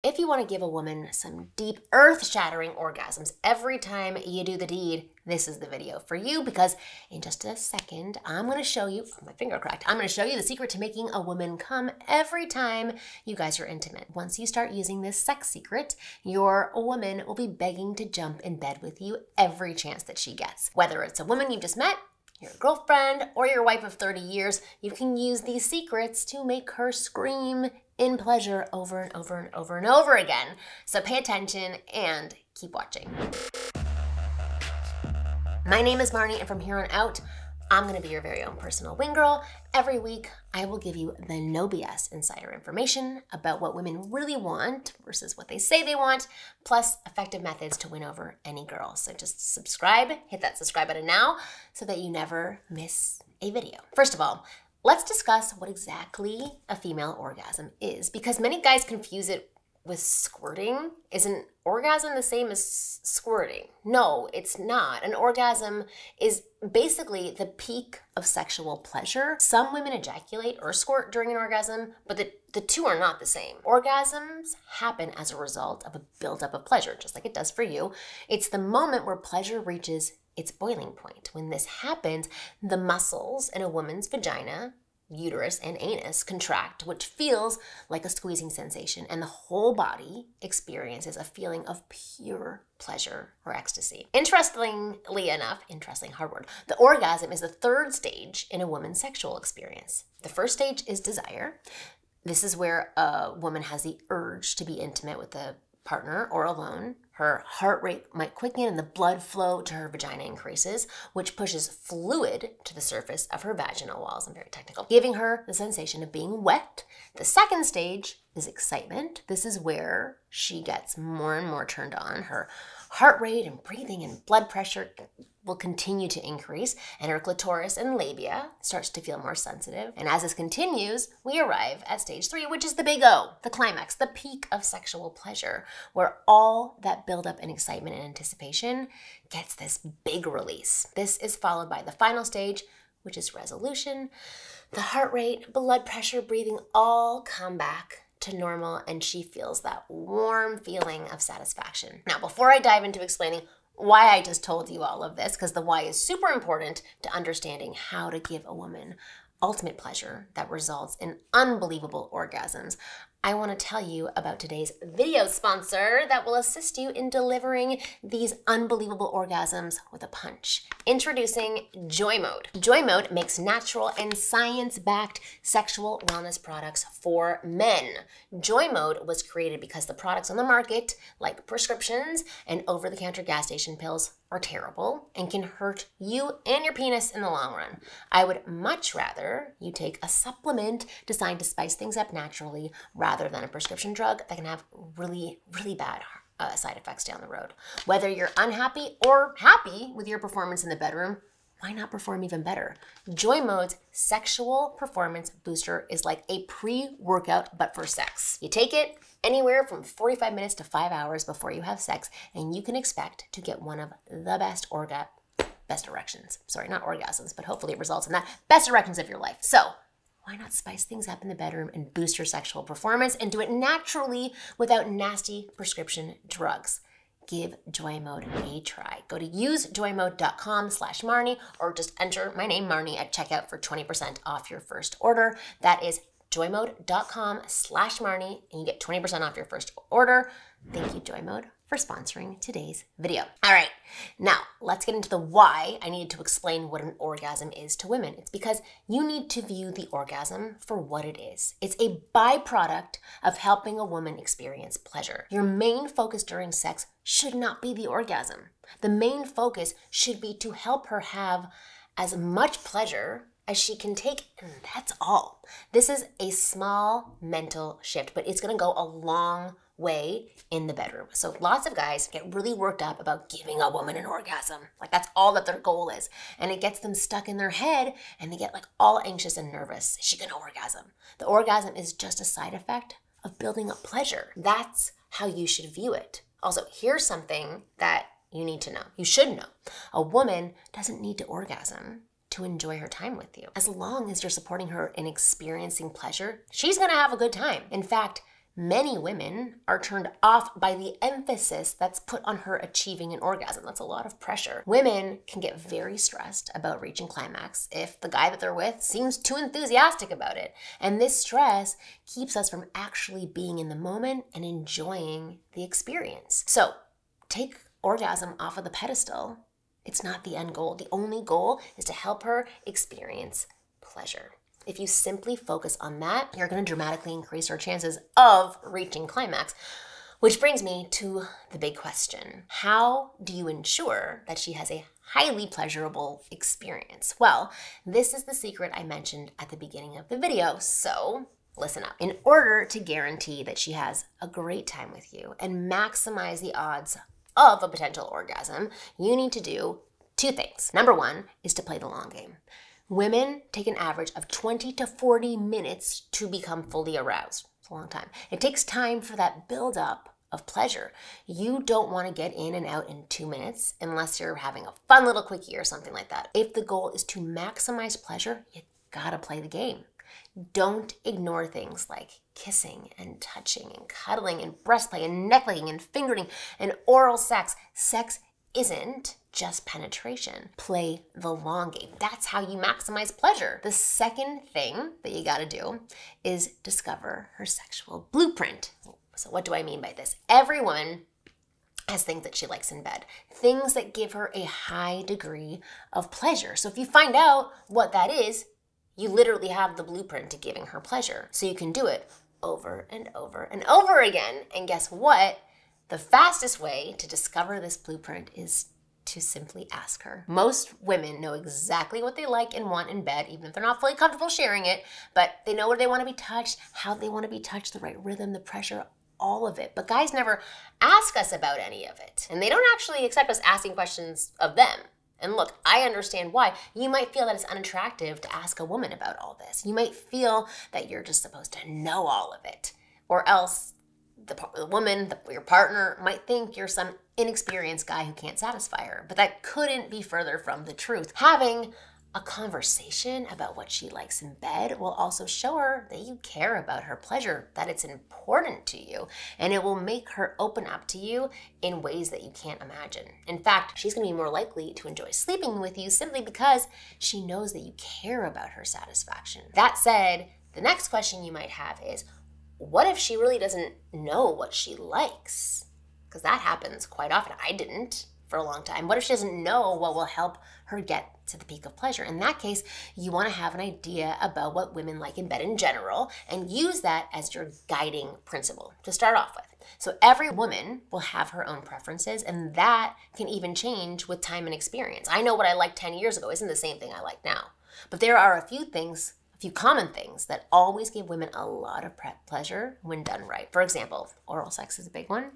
if you want to give a woman some deep, earth-shattering orgasms every time you do the deed, this is the video for you, because in just a second, I'm going to show you, my finger cracked, I'm going to show you the secret to making a woman come every time you guys are intimate. Once you start using this sex secret, your woman will be begging to jump in bed with you every chance that she gets. Whether it's a woman you just met, your girlfriend, or your wife of 30 years, you can use these secrets to make her scream in pleasure over and over and over and over again. So pay attention and keep watching. My name is Marni, and from here on out, I'm gonna be your very own personal wing girl. Every week, I will give you the no BS insider information about what women really want versus what they say they want, plus effective methods to win over any girl. So just subscribe, hit that subscribe button now so that you never miss a video. First of all, let's discuss what exactly a female orgasm is, because many guys confuse it with squirting. Is an orgasm the same as squirting? No, it's not. An orgasm is basically the peak of sexual pleasure. Some women ejaculate or squirt during an orgasm, but the two are not the same. Orgasms happen as a result of a buildup of pleasure, just like it does for you. It's the moment where pleasure reaches its boiling point. When this happens, the muscles in a woman's vagina, uterus, and anus contract, which feels like a squeezing sensation, and the whole body experiences a feeling of pure pleasure or ecstasy. Interestingly enough, interesting hard word, the orgasm is the third stage in a woman's sexual experience. The first stage is desire. This is where a woman has the urge to be intimate with a partner or alone. Her heart rate might quicken and the blood flow to her vagina increases, which pushes fluid to the surface of her vaginal walls, I'm very technical, giving her the sensation of being wet. The second stage is excitement. This is where she gets more and more turned on. Her heart rate and breathing and blood pressure will continue to increase, and her clitoris and labia starts to feel more sensitive. And as this continues, we arrive at stage 3, which is the big O, the climax, the peak of sexual pleasure, where all that buildup and excitement and anticipation gets this big release. This is followed by the final stage, which is resolution. The heart rate, blood pressure, breathing all come back to normal, and she feels that warm feeling of satisfaction. Now, before I dive into explaining why I just told you all of this, because the why is super important to understanding how to give a woman ultimate pleasure that results in unbelievable orgasms, I want to tell you about today's video sponsor that will assist you in delivering these unbelievable orgasms with a punch. Introducing Joymode. Joymode makes natural and science-backed sexual wellness products for men. Joymode was created because the products on the market, like prescriptions and over-the-counter gas station pills, are terrible and can hurt you and your penis in the long run. I would much rather you take a supplement designed to spice things up naturally rather than a prescription drug that can have really, really bad side effects down the road. Whether you're unhappy or happy with your performance in the bedroom, why not perform even better? Joymode's sexual performance booster is like a pre-workout, but for sex. You take it anywhere from 45 minutes to 5 hours before you have sex, and you can expect to get one of the best erections. Sorry, not orgasms, but hopefully it results in that. Best erections of your life. So why not spice things up in the bedroom and boost your sexual performance and do it naturally without nasty prescription drugs? Give Joymode a try. Go to usejoymode.com/Marni or just enter my name, Marni, at checkout for 20% off your first order. That is joymode.com/Marni, and you get 20% off your first order. Thank you, Joymode, for sponsoring today's video. All right, now let's get into the why I needed to explain what an orgasm is to women. It's because you need to view the orgasm for what it is. It's a byproduct of helping a woman experience pleasure. Your main focus during sex should not be the orgasm. The main focus should be to help her have as much pleasure as she can take, and that's all. This is a small mental shift, but it's gonna go a long way in the bedroom. So lots of guys get really worked up about giving a woman an orgasm. Like that's all that their goal is. And it gets them stuck in their head and they get like all anxious and nervous. Is she gonna orgasm? The orgasm is just a side effect of building up pleasure. That's how you should view it. Also, here's something that you need to know. You should know. A woman doesn't need to orgasm to enjoy her time with you. As long as you're supporting her in experiencing pleasure, she's gonna have a good time. In fact, Many women are turned off by the emphasis that's put on her achieving an orgasm. That's a lot of pressure. Women can get very stressed about reaching climax if the guy that they're with seems too enthusiastic about it. And this stress keeps us from actually being in the moment and enjoying the experience. So take orgasm off of the pedestal. It's not the end goal. The only goal is to help her experience pleasure. If you simply focus on that, you're going to dramatically increase her chances of reaching climax. Which brings me to the big question. How do you ensure that she has a highly pleasurable experience? Well, this is the secret I mentioned at the beginning of the video, so listen up. In order to guarantee that she has a great time with you and maximize the odds of a potential orgasm, you need to do two things. Number one is to play the long game. Women take an average of 20 to 40 minutes to become fully aroused. It's a long time. It takes time for that buildup of pleasure. You don't want to get in and out in 2 minutes unless you're having a fun little quickie or something like that. If the goal is to maximize pleasure, you gotta play the game. Don't ignore things like kissing and touching and cuddling and breast play and neck licking and fingering and oral sex. Sex isn't just penetration. Play the long game. That's how you maximize pleasure. The second thing that you gotta do is discover her sexual blueprint. So what do I mean by this? Every woman has things that she likes in bed, things that give her a high degree of pleasure. So if you find out what that is, you literally have the blueprint to giving her pleasure. So you can do it over and over and over again. And guess what? The fastest way to discover this blueprint is to simply ask her. Most women know exactly what they like and want in bed, even if they're not fully comfortable sharing it, but they know where they want to be touched, how they want to be touched, the right rhythm, the pressure, all of it. But guys never ask us about any of it. And they don't actually accept us asking questions of them. And look, I understand why. You might feel that it's unattractive to ask a woman about all this. You might feel that you're just supposed to know all of it, or else the woman, your partner, might think you're some inexperienced guy who can't satisfy her. But that couldn't be further from the truth. Having a conversation about what she likes in bed will also show her that you care about her pleasure, that it's important to you, and it will make her open up to you in ways that you can't imagine. In fact, she's going to be more likely to enjoy sleeping with you simply because she knows that you care about her satisfaction. That said, the next question you might have is, what if she really doesn't know what she likes? Because that happens quite often. I didn't for a long time. What if she doesn't know what will help her get to the peak of pleasure? In that case, you want to have an idea about what women like in bed in general and use that as your guiding principle to start off with. So every woman will have her own preferences, and that can even change with time and experience. I know what I liked 10 years ago isn't the same thing I like now. But there are a few common things that always give women a lot of pleasure when done right. For example, oral sex is a big one.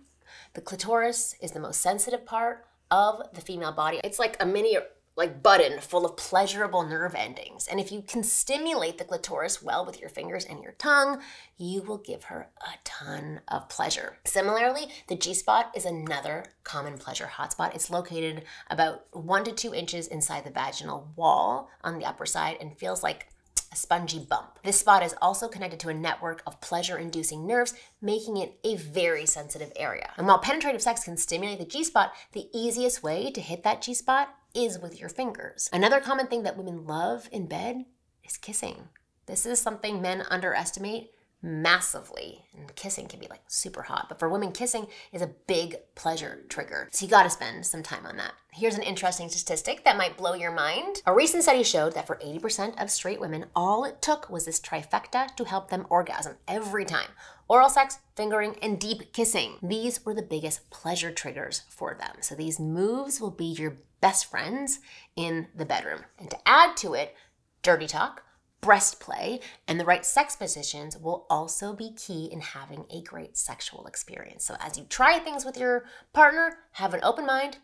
The clitoris is the most sensitive part of the female body. It's like a mini button full of pleasurable nerve endings. And if you can stimulate the clitoris well with your fingers and your tongue, you will give her a ton of pleasure. Similarly, the G-spot is another common pleasure hotspot. It's located about 1 to 2 inches inside the vaginal wall on the upper side and feels like a spongy bump. This spot is also connected to a network of pleasure-inducing nerves, making it a very sensitive area. And while penetrative sex can stimulate the G-spot, the easiest way to hit that G-spot is with your fingers. Another common thing that women love in bed is kissing. This is something men underestimate massively, and kissing can be like super hot, but for women, kissing is a big pleasure trigger, so you gotta spend some time on that. Here's an interesting statistic that might blow your mind. A recent study showed that for 80% of straight women, all it took was this trifecta to help them orgasm every time. Oral sex, fingering, and deep kissing. These were the biggest pleasure triggers for them. So these moves will be your best friends in the bedroom. And to add to it, dirty talk, breast play, and the right sex positions will also be key in having a great sexual experience. So as you try things with your partner, have an open mind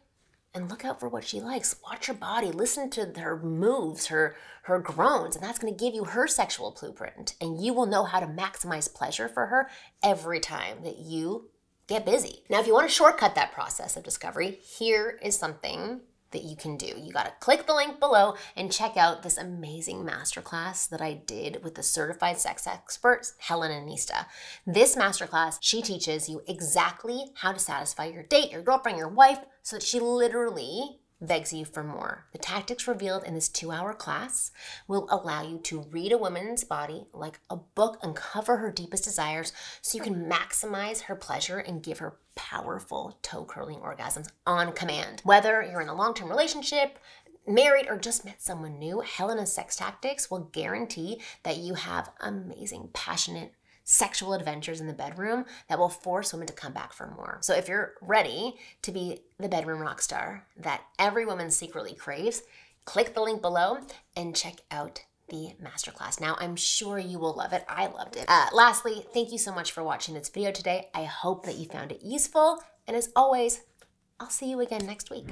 and look out for what she likes. Watch her body, listen to her moves, her groans, and that's gonna give you her sexual blueprint. And you will know how to maximize pleasure for her every time that you get busy. Now, if you wanna shortcut that process of discovery, here is something that you can do. You gotta click the link below and check out this amazing masterclass that I did with the certified sex expert, Helen Anista. This masterclass, she teaches you exactly how to satisfy your date, your girlfriend, your wife, so that she literally begs you for more. The tactics revealed in this 2-hour class will allow you to read a woman's body like a book, uncover her deepest desires so you can maximize her pleasure and give her powerful toe-curling orgasms on command. Whether you're in a long-term relationship, married, or just met someone new, Helena's sex tactics will guarantee that you have amazing, passionate, sexual adventures in the bedroom that will force women to come back for more. So if you're ready to be the bedroom rock star that every woman secretly craves, click the link below and check out the masterclass. Now, I'm sure you will love it. I loved it. Lastly, thank you so much for watching this video today. I hope that you found it useful. And as always, I'll see you again next week.